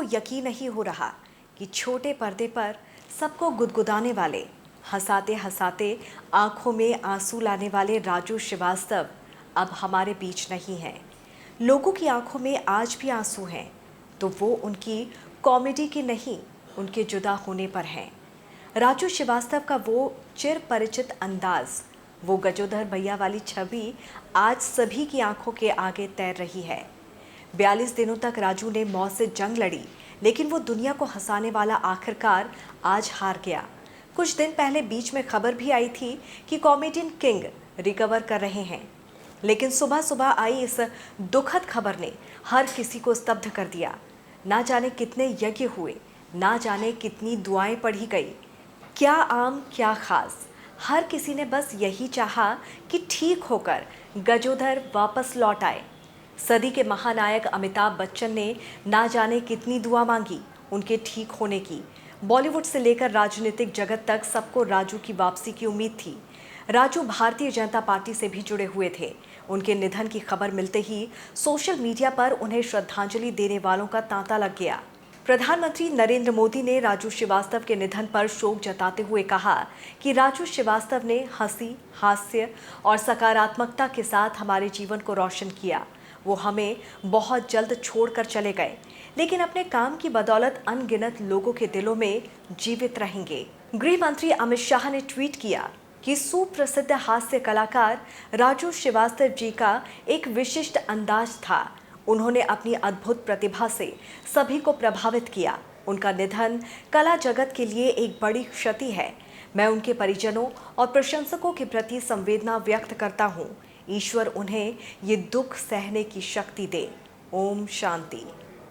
यकीन नहीं हो रहा कि छोटे पर्दे पर सबको गुदगुदाने वाले, हंसाते हंसाते आंखों में आंसू लाने वाले राजू श्रीवास्तव अब हमारे बीच नहीं हैं। लोगों की आंखों में आज भी आंसू हैं, तो वो उनकी कॉमेडी के नहीं, उनके जुदा होने पर हैं। राजू श्रीवास्तव का वो चिर परिचित अंदाज, वो गजोधर भैया वाली छवि आज सभी की आंखों के आगे तैर रही है। 42 दिनों तक राजू ने मौत से जंग लड़ी, लेकिन वो दुनिया को हंसाने वाला आखिरकार आज हार गया। कुछ दिन पहले बीच में खबर भी आई थी कि कॉमेडियन किंग रिकवर कर रहे हैं, लेकिन सुबह सुबह आई इस दुखद खबर ने हर किसी को स्तब्ध कर दिया। ना जाने कितने यज्ञ हुए, ना जाने कितनी दुआएं पढ़ी गई, क्या आम क्या खास, हर किसी ने बस यही चाहा कि ठीक होकर गजोधर वापस लौट आए। सदी के महानायक अमिताभ बच्चन ने ना जाने कितनी दुआ मांगी उनके ठीक होने की। बॉलीवुड से लेकर राजनीतिक जगत तक सबको राजू की वापसी की उम्मीद थी। राजू भारतीय जनता पार्टी से भी जुड़े हुए थे। उनके निधन की खबर मिलते ही सोशल मीडिया पर उन्हें श्रद्धांजलि देने वालों का तांता लग गया। प्रधानमंत्री नरेंद्र मोदी ने राजू श्रीवास्तव के निधन पर शोक जताते हुए कहा कि राजू श्रीवास्तव ने हंसी, हास्य और सकारात्मकता के साथ हमारे जीवन को रोशन किया। वो हमें बहुत जल्द छोड़कर चले गए, लेकिन अपने काम की बदौलत अनगिनत लोगों के दिलों में जीवित रहेंगे। गृह मंत्री अमित शाह ने ट्वीट किया कि सुप्रसिद्ध हास्य कलाकार राजू श्रीवास्तव जी का एक विशिष्ट अंदाज था। उन्होंने अपनी अद्भुत प्रतिभा से सभी को प्रभावित किया। उनका निधन कला जगत के लिए एक बड़ी क्षति है। मैं उनके परिजनों और प्रशंसकों के प्रति संवेदना व्यक्त करता हूँ। ईश्वर उन्हें ये दुख सहने की शक्ति दे। ओम शांति।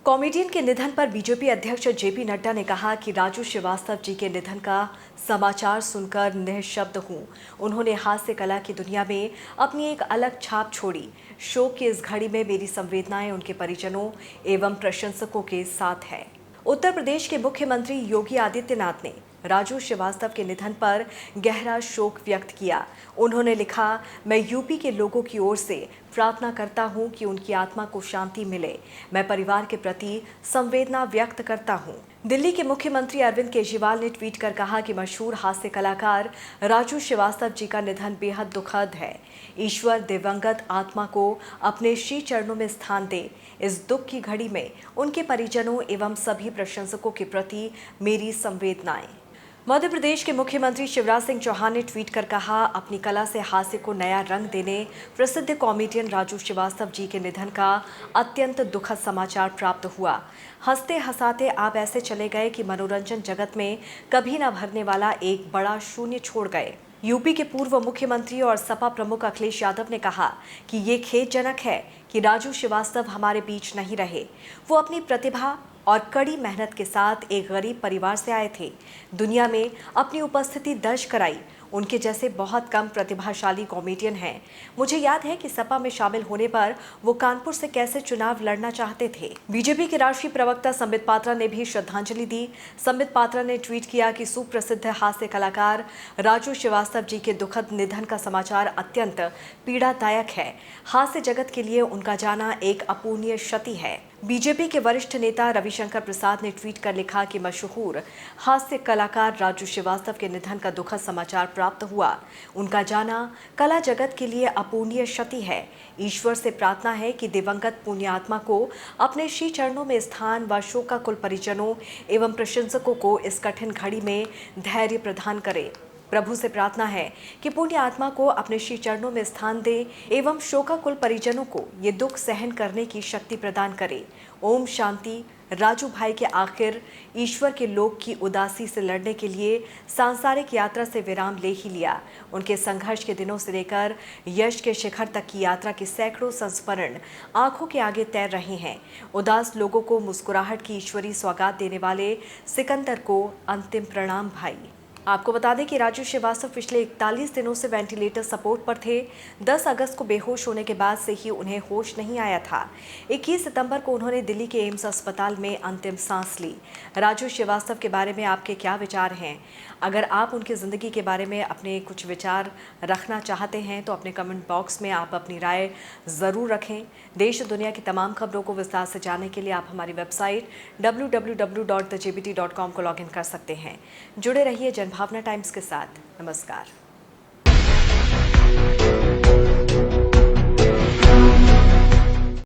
कॉमेडियन के निधन पर बीजेपी अध्यक्ष जेपी नड्डा ने कहा कि राजू श्रीवास्तव जी के निधन का समाचार सुनकर निःशब्द हूँ। उन्होंने हास्य कला की दुनिया में अपनी एक अलग छाप छोड़ी। शोक की इस घड़ी में मेरी संवेदनाएं उनके परिजनों एवं प्रशंसकों के साथ है। उत्तर प्रदेश के मुख्यमंत्री योगी आदित्यनाथ ने राजू श्रीवास्तव के निधन पर गहरा शोक व्यक्त किया। उन्होंने लिखा, मैं यूपी के लोगों की ओर से प्रार्थना करता हूं कि उनकी आत्मा को शांति मिले। मैं परिवार के प्रति संवेदना व्यक्त करता हूं। दिल्ली के मुख्यमंत्री अरविंद केजरीवाल ने ट्वीट कर कहा कि मशहूर हास्य कलाकार राजू श्रीवास्तव जी का निधन बेहद दुखद है। ईश्वर दिवंगत आत्मा को अपने श्री चरणों में स्थान दे। इस दुख की घड़ी में उनके परिजनों एवं सभी प्रशंसकों के प्रति मेरी संवेदनाएं। मध्य प्रदेश के मुख्यमंत्री शिवराज सिंह चौहान ने ट्वीट कर कहा, अपनी कला से हास्य को नया रंग देने प्रसिद्ध कॉमेडियन राजू श्रीवास्तव जी के निधन का अत्यंत दुखद समाचार प्राप्त हुआ। हंसते हंसाते आप ऐसे चले गए कि मनोरंजन जगत में कभी न भरने वाला एक बड़ा शून्य छोड़ गए। यूपी के पूर्व मुख्यमंत्री और सपा प्रमुख अखिलेश यादव ने कहा कि ये खेदजनक है कि राजू श्रीवास्तव हमारे बीच नहीं रहे। वो अपनी प्रतिभा और कड़ी मेहनत के साथ एक गरीब परिवार से आए थे। दुनिया में अपनी उपस्थिति दर्ज कराई। उनके जैसे बहुत कम प्रतिभाशाली कॉमेडियन हैं। मुझे याद है कि सपा में शामिल होने पर वो कानपुर से कैसे चुनाव लड़ना चाहते थे। बीजेपी के राष्ट्रीय प्रवक्ता संबित पात्रा ने भी श्रद्धांजलि दी। संबित पात्रा ने ट्वीट किया कि सुप्रसिद्ध हास्य कलाकार राजू श्रीवास्तव जी के दुखद निधन का समाचार अत्यंत पीड़ादायक है। हास्य जगत के लिए उनका जाना एक अपूर्णीय क्षति है। बीजेपी के वरिष्ठ नेता रविशंकर प्रसाद ने ट्वीट कर लिखा कि मशहूर हास्य कलाकार राजू श्रीवास्तव के निधन का दुखद समाचार प्राप्त हुआ। उनका जाना कला जगत के लिए अपूर्णीय क्षति है। ईश्वर से प्रार्थना है कि दिवंगत पुण्य आत्मा को अपने श्री चरणों में स्थान व शोकाकुल परिजनों एवं प्रशंसकों को इस कठिन घड़ी में धैर्य प्रदान करे। प्रभु से प्रार्थना है कि पुण्य आत्मा को अपने श्री चरणों में स्थान दे एवं शोकाकुल परिजनों को ये दुख सहन करने की शक्ति प्रदान करे। ओम शांति। राजू भाई के आखिर ईश्वर के लोक की उदासी से लड़ने के लिए सांसारिक यात्रा से विराम ले ही लिया। उनके संघर्ष के दिनों से लेकर यश के शिखर तक की यात्रा के सैकड़ों संस्मरण आंखों के आगे तैर रहे हैं। उदास लोगों को मुस्कुराहट की ईश्वरी सौगात देने वाले सिकंदर को अंतिम प्रणाम भाई। आपको बता दें कि राजू श्रीवास्तव पिछले 41 दिनों से वेंटिलेटर सपोर्ट पर थे। 10 अगस्त को बेहोश होने के बाद से ही उन्हें होश नहीं आया था। 21 सितंबर को उन्होंने दिल्ली के एम्स अस्पताल में अंतिम सांस ली। राजू श्रीवास्तव के बारे में आपके क्या विचार हैं? अगर आप उनकी ज़िंदगी के बारे में अपने कुछ विचार रखना चाहते हैं तो अपने कमेंट बॉक्स में आप अपनी राय ज़रूर रखें। देश दुनिया की तमाम खबरों को विस्तार से जानने के लिए आप हमारी वेबसाइट www.thejbt.com को लॉगिन कर सकते हैं। जुड़े रहिए जनभावना टाइम्स के साथ। नमस्कार।